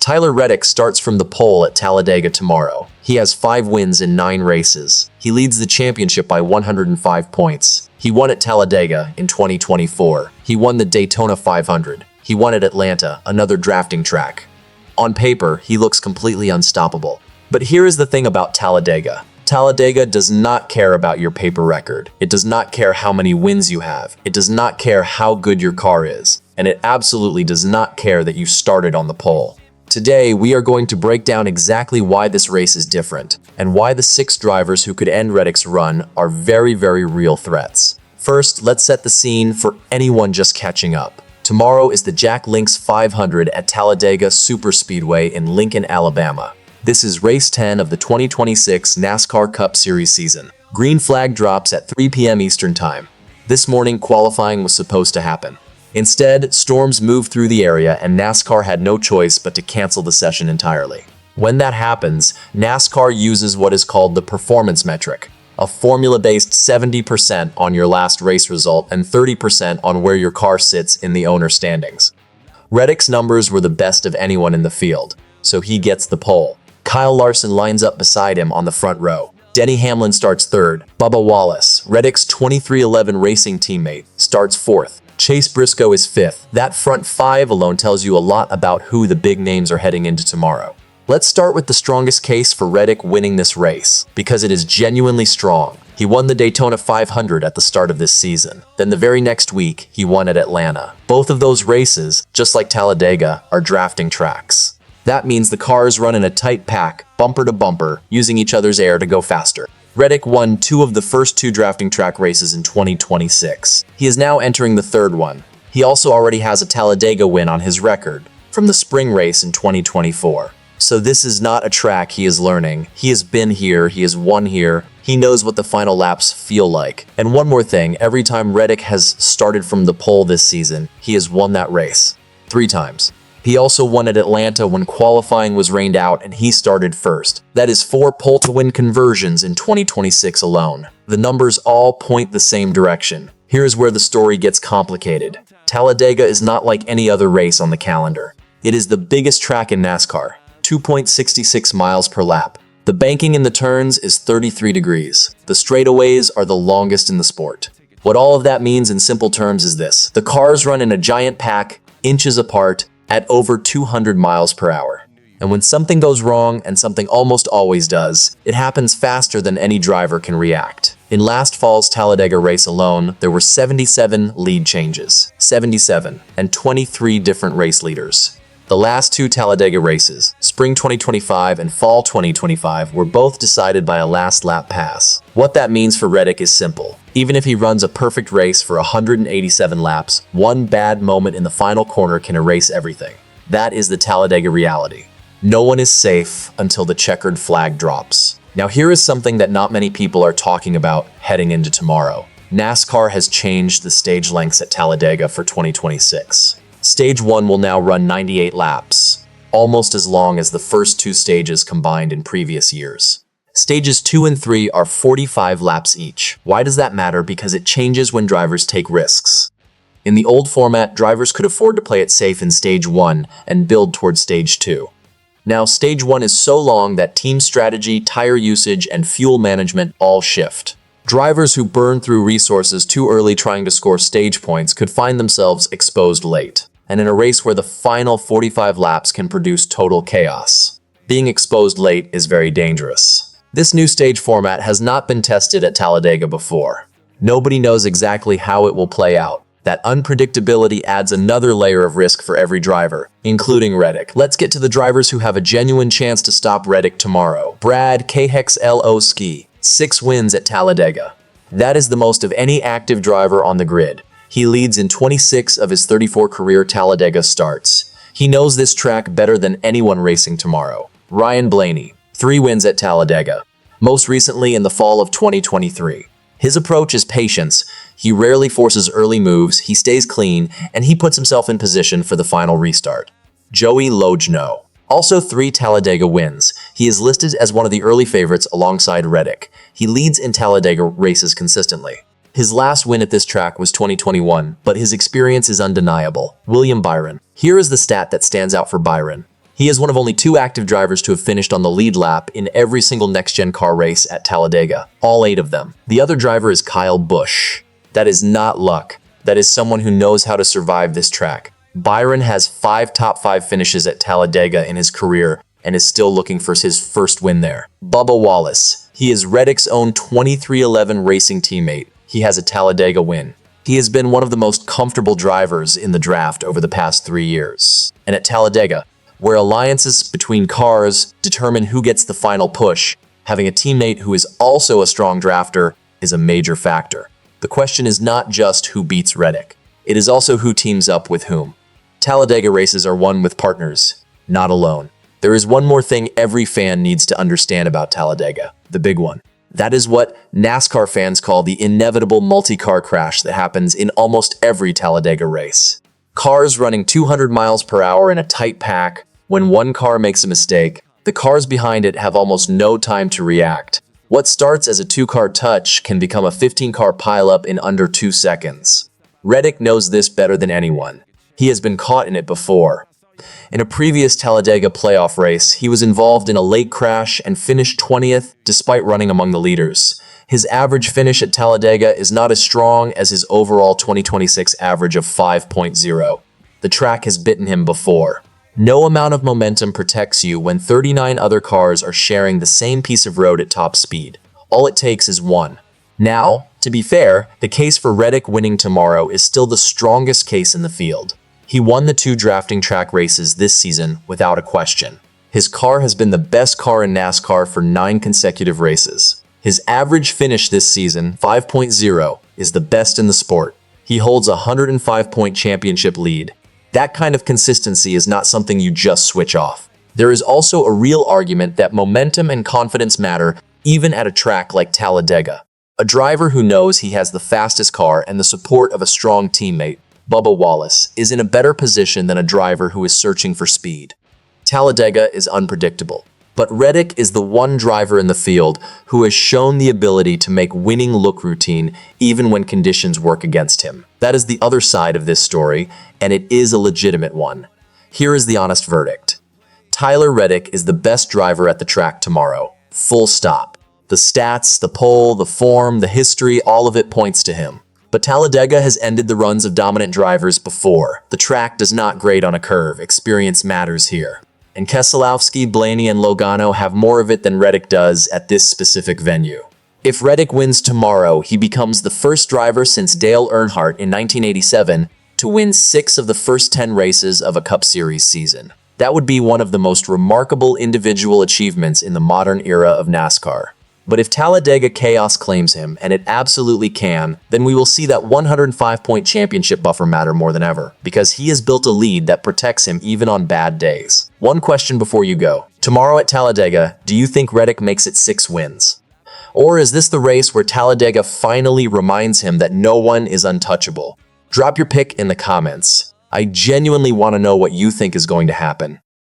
Tyler Reddick starts from the pole at Talladega tomorrow. He has 5 wins in 9 races. He leads the championship by 105 points. He won at Talladega in 2024. He won the Daytona 500. He won at Atlanta, another drafting track. On paper, he looks completely unstoppable. But here is the thing about Talladega. Talladega does not care about your paper record. It does not care how many wins you have. It does not care how good your car is. And it absolutely does not care that you started on the pole. Today, we are going to break down exactly why this race is different, and why the 6 drivers who could end Reddick's run are very, very real threats. First, let's set the scene for anyone just catching up. Tomorrow is the Jack Links 500 at Talladega Superspeedway in Lincoln, Alabama. This is race 10 of the 2026 NASCAR Cup Series season. Green flag drops at 3 p.m. Eastern Time. This morning, qualifying was supposed to happen. Instead, storms moved through the area and NASCAR had no choice but to cancel the session entirely. When that happens, NASCAR uses what is called the performance metric, a formula-based 70% on your last race result and 30% on where your car sits in the owner standings. Reddick's numbers were the best of anyone in the field, so he gets the pole. Kyle Larson lines up beside him on the front row. Denny Hamlin starts 3rd. Bubba Wallace, Reddick's 2311 racing teammate, starts 4th. Chase Briscoe is 5th. That front 5 alone tells you a lot about who the big names are heading into tomorrow. Let's start with the strongest case for Reddick winning this race, because it is genuinely strong. He won the Daytona 500 at the start of this season. Then the very next week, he won at Atlanta. Both of those races, just like Talladega, are drafting tracks. That means the cars run in a tight pack, bumper to bumper, using each other's air to go faster. Reddick won 2 of the first 2 drafting track races in 2026. He is now entering the 3rd one. He also already has a Talladega win on his record from the spring race in 2024. So this is not a track he is learning. He has been here, he has won here, he knows what the final laps feel like. And one more thing, every time Reddick has started from the pole this season, he has won that race 3 times. He also won at Atlanta when qualifying was rained out and he started 1st. That is 4 pole-to-win conversions in 2026 alone. The numbers all point the same direction. Here is where the story gets complicated. Talladega is not like any other race on the calendar. It is the biggest track in NASCAR, 2.66 miles per lap. The banking in the turns is 33 degrees. The straightaways are the longest in the sport. What all of that means in simple terms is this. The cars run in a giant pack, inches apart, at over 200 miles per hour. And when something goes wrong, and something almost always does, it happens faster than any driver can react. In last fall's Talladega race alone, there were 77 lead changes, 77, and 23 different race leaders. The last 2 Talladega races, spring 2025 and fall 2025, were both decided by a last lap pass. What that means for Reddick is simple. Even if he runs a perfect race for 187 laps, one bad moment in the final corner can erase everything. That is the Talladega reality. No one is safe until the checkered flag drops. Now here is something that not many people are talking about heading into tomorrow. NASCAR has changed the stage lengths at Talladega for 2026. Stage 1 will now run 98 laps, almost as long as the first 2 stages combined in previous years. Stages 2 and 3 are 45 laps each. Why does that matter? Because it changes when drivers take risks. In the old format, drivers could afford to play it safe in Stage 1 and build towards Stage 2. Now, Stage 1 is so long that team strategy, tire usage, and fuel management all shift. Drivers who burn through resources too early trying to score stage points could find themselves exposed late, and in a race where the final 45 laps can produce total chaos. Being exposed late is very dangerous. This new stage format has not been tested at Talladega before. Nobody knows exactly how it will play out. That unpredictability adds another layer of risk for every driver, including Reddick. Let's get to the drivers who have a genuine chance to stop Reddick tomorrow. Brad Keselowski, 6 wins at Talladega. That is the most of any active driver on the grid. He leads in 26 of his 34 career Talladega starts. He knows this track better than anyone racing tomorrow. Ryan Blaney, 3 wins at Talladega, most recently in the fall of 2023. His approach is patience. He rarely forces early moves, he stays clean, and he puts himself in position for the final restart. Joey Logano, also 3 Talladega wins. He is listed as one of the early favorites alongside Reddick. He leads in Talladega races consistently. His last win at this track was 2021, but his experience is undeniable. William Byron. Here is the stat that stands out for Byron. He is one of only 2 active drivers to have finished on the lead lap in every single next-gen car race at Talladega, all 8 of them. The other driver is Kyle Busch. That is not luck. That is someone who knows how to survive this track. Byron has 5 top 5 finishes at Talladega in his career and is still looking for his first win there. Bubba Wallace. He is Reddick's own 2311 racing teammate. He has a Talladega win. He has been one of the most comfortable drivers in the draft over the past 3 years. And at Talladega, where alliances between cars determine who gets the final push, having a teammate who is also a strong drafter is a major factor. The question is not just who beats Reddick. It is also who teams up with whom. Talladega races are won with partners, not alone. There is one more thing every fan needs to understand about Talladega, the big one. That is what NASCAR fans call the inevitable multi-car crash that happens in almost every Talladega race. Cars running 200 miles per hour in a tight pack, when one car makes a mistake, the cars behind it have almost no time to react. What starts as a 2-car touch can become a 15-car pileup in under 2 seconds. Reddick knows this better than anyone. He has been caught in it before. In a previous Talladega playoff race, he was involved in a late crash and finished 20th despite running among the leaders. His average finish at Talladega is not as strong as his overall 2026 average of 5.0. The track has bitten him before. No amount of momentum protects you when 39 other cars are sharing the same piece of road at top speed. All it takes is one. Now, to be fair, the case for Reddick winning tomorrow is still the strongest case in the field. He won the 2 drafting track races this season without a question. His car has been the best car in NASCAR for 9 consecutive races. His average finish this season, 5.0, is the best in the sport. He holds a 105-point championship lead. That kind of consistency is not something you just switch off. There is also a real argument that momentum and confidence matter even at a track like Talladega. A driver who knows he has the fastest car and the support of a strong teammate, Bubba Wallace, is in a better position than a driver who is searching for speed. Talladega is unpredictable, but Reddick is the one driver in the field who has shown the ability to make winning look routine even when conditions work against him. That is the other side of this story, and it is a legitimate one. Here is the honest verdict. Tyler Reddick is the best driver at the track tomorrow. Full stop. The stats, the pole, the form, the history, all of it points to him. But Talladega has ended the runs of dominant drivers before. The track does not grade on a curve. Experience matters here. And Keselowski, Blaney, and Logano have more of it than Reddick does at this specific venue. If Reddick wins tomorrow, he becomes the first driver since Dale Earnhardt in 1987 to win 6 of the first 10 races of a Cup Series season. That would be one of the most remarkable individual achievements in the modern era of NASCAR. But if Talladega chaos claims him, and it absolutely can, then we will see that 105-point championship buffer matter more than ever, because he has built a lead that protects him even on bad days. One question before you go. Tomorrow at Talladega, do you think Reddick makes it 6 wins? Or is this the race where Talladega finally reminds him that no one is untouchable? Drop your pick in the comments. I genuinely want to know what you think is going to happen.